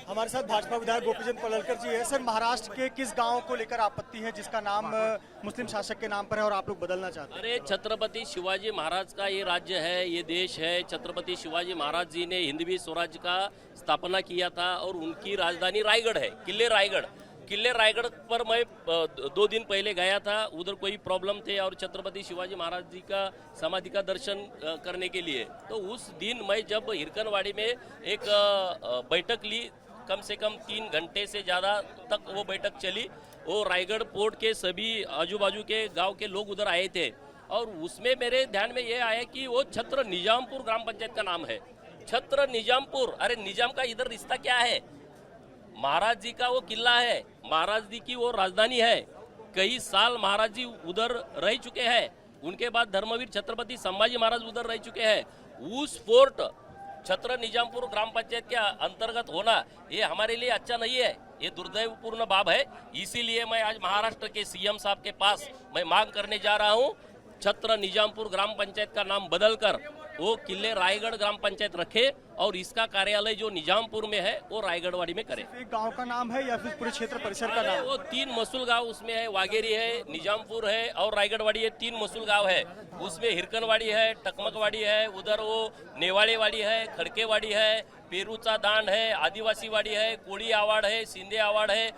हमारे साथ भाजपा विधायक गोपीचंद पडळकर जी है। सर, महाराष्ट्र के किस गांव को लेकर आपत्ति है जिसका नाम मुस्लिम शासक के नाम पर है और आप लोग बदलना चाहते हैं? अरे छत्रपति शिवाजी महाराज का ये राज्य है, ये देश है। छत्रपति शिवाजी महाराज जी ने हिंदवी स्वराज का स्थापना किया था और उनकी राजधानी रायगढ़ है, किले रायगढ़ पर मैं 2 दिन पहले गया था। उधर कोई प्रॉब्लम थे और छत्रपति शिवाजी महाराज जी का समाधि का दर्शन करने के लिए, तो उस दिन मैं जब हिरकनवाड़ी में एक बैठक ली, कम से कम 3 घंटे से ज़्यादा तक वो बैठक चली। वो रायगढ़ पोर्ट के सभी आजू बाजू के गांव के लोग उधर आए थे और उसमें मेरे ध्यान में ये आया कि वो छत्र निजामपुर ग्राम पंचायत का नाम है। छत्र निजामपुर, अरे निजाम का इधर रिश्ता क्या है? महाराज जी का वो किला है, महाराज जी की वो राजधानी है। कई साल महाराज जी उधर रह चुके हैं। उनके बाद धर्मवीर छत्रपति संभाजी महाराज उधर रह चुके हैं। उस फोर्ट छत्र निजामपुर ग्राम पंचायत के अंतर्गत होना ये हमारे लिए अच्छा नहीं है, ये दुर्दैवपूर्ण बात है। इसीलिए मैं आज महाराष्ट्र के सीएम साहब के पास मैं मांग करने जा रहा हूँ, छत्र निजामपुर ग्राम पंचायत का नाम बदलकर वो किले रायगढ़ ग्राम पंचायत रखे और इसका कार्यालय जो निजामपुर में है वो रायगढ़वाड़ी में करे। एक गांव का नाम है या फिर पूरे क्षेत्र परिसर का नाम? वो 3 महसूल गांव उसमें है, वागेरी है, निजामपुर है और रायगढ़वाड़ी है। 3 महसूल गांव है, उसमें हिरकनवाड़ी है, टकमकवाड़ी है, उधर वो नेवाड़ेवाड़ी है, खड़केवाड़ी है, पेरूचा दांड है, आदिवासी वाड़ी है, कोड़ी आवाड़ है, सिंधे आवाड़ है,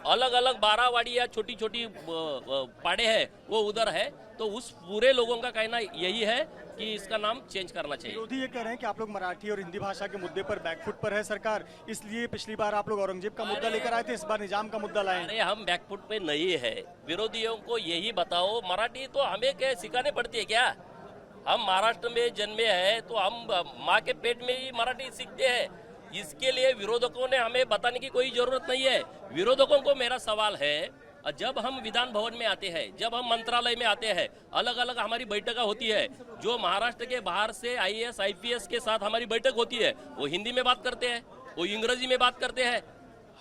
अलग अलग 12 वाड़ियाँ छोटी छोटी पाड़े हैं वो उधर है। तो उस पूरे लोगों का कहना यही है कि इसका नाम चेंज करना चाहिए। विरोधी ये कह रहे हैं कि आप लोग मराठी और हिंदी भाषा के मुद्दे पर बैकफुट पर है सरकार, इसलिए पिछली बार आप लोग औरंगजेब का मुद्दा लेकर आए थे, इस बार निजाम का मुद्दा लाए। अरे हम बैकफुट पे नहीं है, विरोधियों को यही बताओ, मराठी तो हमें क्या सिखाने पड़ती है क्या? हम महाराष्ट्र में जन्मे हैं तो हम माँ के पेट में ही मराठी सीखते हैं। इसके लिए विरोधकों ने हमें बताने की कोई जरूरत नहीं है। विरोधकों को मेरा सवाल है, जब हम विधान भवन में आते हैं, जब हम मंत्रालय में आते हैं, अलग अलग हमारी बैठक होती है, जो महाराष्ट्र के बाहर से IAS IPS के साथ हमारी बैठक होती है, वो हिंदी में बात करते हैं, वो अंग्रेजी में बात करते हैं,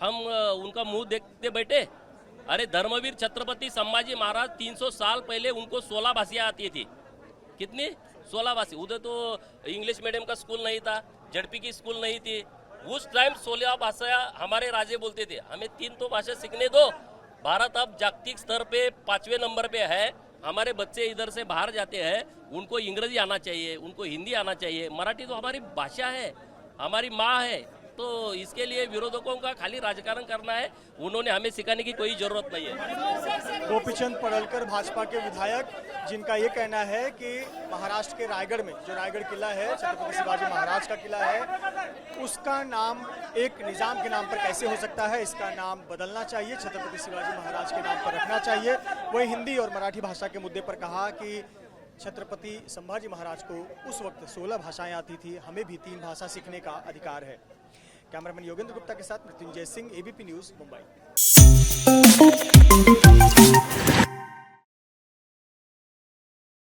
हम उनका मुंह देखते बैठे। अरे धर्मवीर छत्रपति संभाजी महाराज 300 साल पहले उनको 16 भाषाएं आती थी। कितनी? 16 भाषा। उधर तो इंग्लिश मीडियम का स्कूल नहीं था, ZP की स्कूल नहीं थी। उस टाइम 16 भाषा हमारे राजे बोलते थे। हमें 3 तो भाषा सीखने दो। भारत अब जागतिक स्तर पे 5वें नंबर पे है। हमारे बच्चे इधर से बाहर जाते हैं, उनको अंग्रेजी आना चाहिए, उनको हिंदी आना चाहिए। मराठी तो हमारी भाषा है, हमारी माँ है। तो इसके लिए विरोधकों का खाली राजकारण करना है, उन्होंने हमें सिखाने की कोई जरूरत नहीं है। गोपीचंद पडळकर भाजपा के विधायक, जिनका ये कहना है कि महाराष्ट्र के रायगढ़ में जो रायगढ़ किला है, छत्रपति शिवाजी महाराज का किला है, उसका नाम एक निजाम के नाम पर कैसे हो सकता है? इसका नाम बदलना चाहिए, छत्रपति शिवाजी महाराज के नाम पर रखना चाहिए। वही हिंदी और मराठी भाषा के मुद्दे पर कहा कि छत्रपति संभाजी महाराज को उस वक्त 16 भाषाएं आती थी, हमें भी 3 भाषा सीखने का अधिकार है। कैमरामैन योगेंद्र गुप्ता के साथ मृत्युंजय सिंह, ABP न्यूज़, मुंबई।